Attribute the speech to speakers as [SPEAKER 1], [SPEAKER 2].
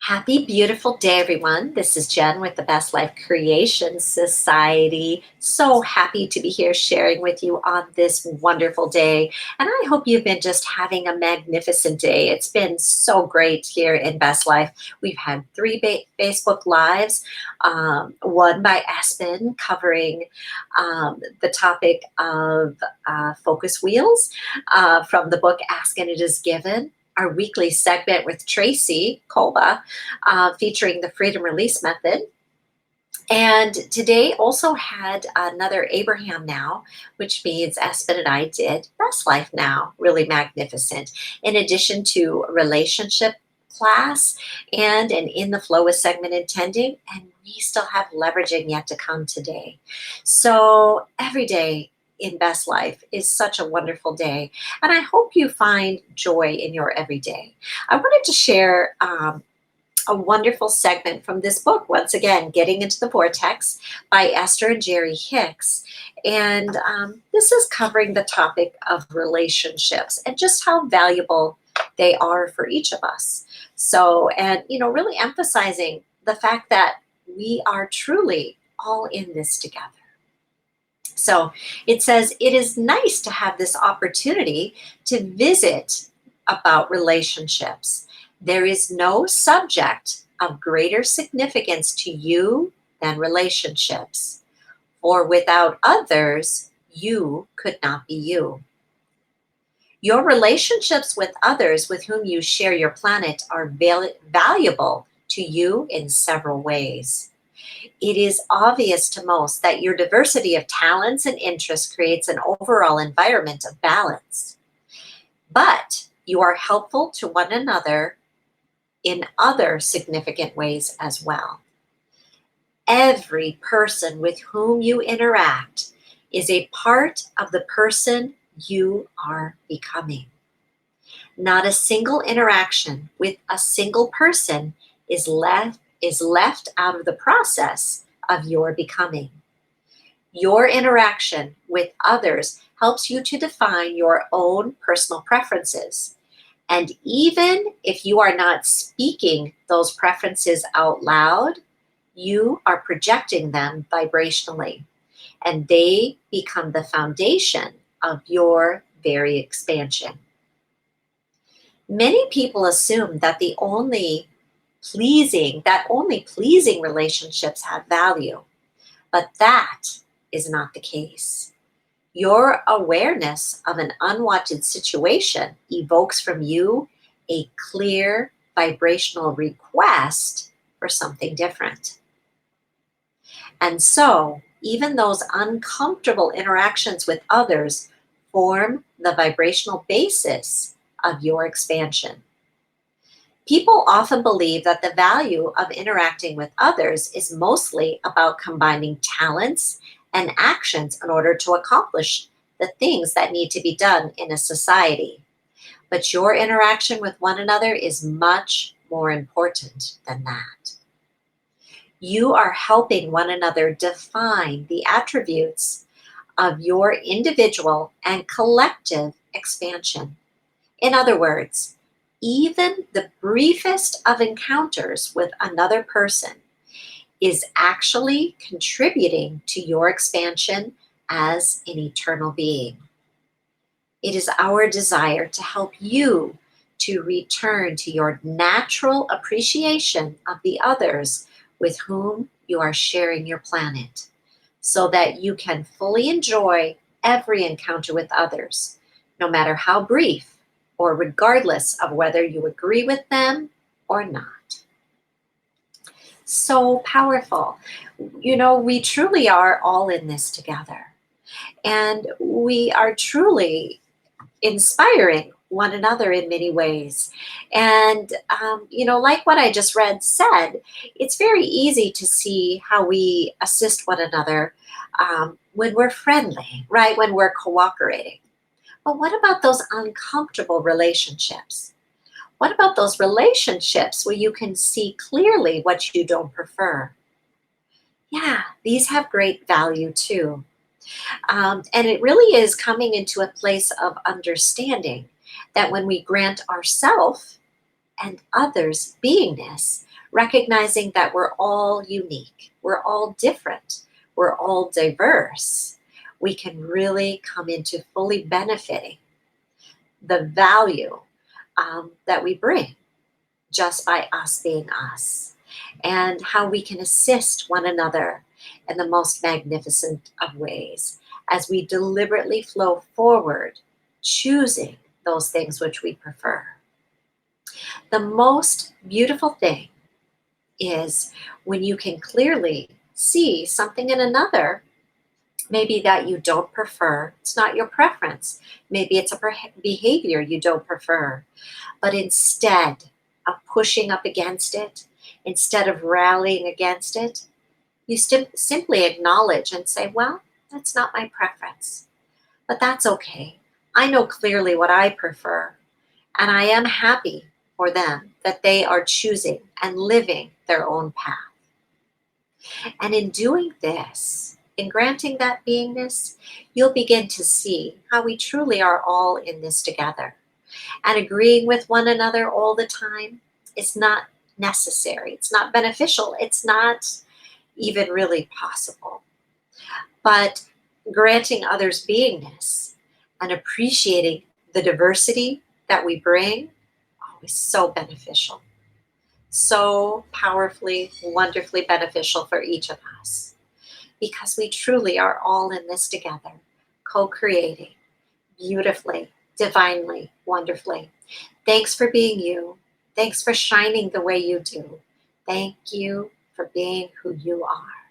[SPEAKER 1] Happy, beautiful day, everyone. This is Jen with the Best Life Creation Society. So happy to be here sharing with you on this wonderful day. And I hope you've been just having a magnificent day. It's been so great here in Best Life. We've had three Facebook Lives, one by Aspen covering the topic of focus wheels from the book Ask and It Is Given. Our weekly segment with Tracy Kolba featuring the freedom release method. And today also had another Abraham Now, which means Aspen and I did Best Life Now, really magnificent. In addition to relationship class and an In the Flow with segment intending, and we still have leveraging yet to come today. So every day in Best Life is such a wonderful day, and I hope you find joy in your everyday. I wanted to share a wonderful segment from this book, once again, Getting into the Vortex by Esther and Jerry Hicks. And this is covering the topic of relationships and just how valuable they are for each of us. So, and, really emphasizing the fact that we are truly all in this together. So it says, it is nice to have this opportunity to visit about relationships. There is no subject of greater significance to you than relationships, for without others, you could not be you. Your relationships with others with whom you share your planet are valuable to you in several ways. It is obvious to most that your diversity of talents and interests creates an overall environment of balance. But you are helpful to one another in other significant ways as well. Every person with whom you interact is a part of the person you are becoming. Not a single interaction with a single person is left out of the process of your becoming. Your interaction with others helps you to define your own personal preferences. And even if you are not speaking those preferences out loud, you are projecting them vibrationally, and they become the foundation of your very expansion. Many people assume that only pleasing relationships have value, but that is not the case. Your awareness of an unwanted situation evokes from you a clear vibrational request for something different. And so, even those uncomfortable interactions with others form the vibrational basis of your expansion. People often believe that the value of interacting with others is mostly about combining talents and actions in order to accomplish the things that need to be done in a society. But your interaction with one another is much more important than that. You are helping one another define the attributes of your individual and collective expansion. In other words, even the briefest of encounters with another person is actually contributing to your expansion as an eternal being. It is our desire to help you to return to your natural appreciation of the others with whom you are sharing your planet, so that you can fully enjoy every encounter with others, no matter how brief or regardless of whether you agree with them or not. So powerful. We truly are all in this together. And we are truly inspiring one another in many ways. And, like what I just read said, it's very easy to see how we assist one another when we're friendly, right? When we're cooperating. But what about those uncomfortable relationships? What about those relationships where you can see clearly what you don't prefer? Yeah, these have great value too. And it really is coming into a place of understanding that when we grant ourselves and others beingness, recognizing that we're all unique, we're all different, we're all diverse, we can really come into fully benefiting the value that we bring just by us being us, and how we can assist one another in the most magnificent of ways as we deliberately flow forward, choosing those things which we prefer. The most beautiful thing is when you can clearly see something in another, maybe that you don't prefer. It's not your preference. Maybe it's a behavior you don't prefer. But instead of pushing up against it, instead of rallying against it, you simply acknowledge and say, well, that's not my preference, but that's okay. I know clearly what I prefer, and I am happy for them that they are choosing and living their own path. And in doing this, in granting that beingness, you'll begin to see how we truly are all in this together. And agreeing with one another all the time is not necessary. It's not beneficial. It's not even really possible. But granting others beingness and appreciating the diversity that we bring, oh, is so beneficial. So powerfully, wonderfully beneficial for each of us, because we truly are all in this together, co creating beautifully, divinely, wonderfully. Thanks for being you. Thanks for shining the way you do. Thank you for being who you are.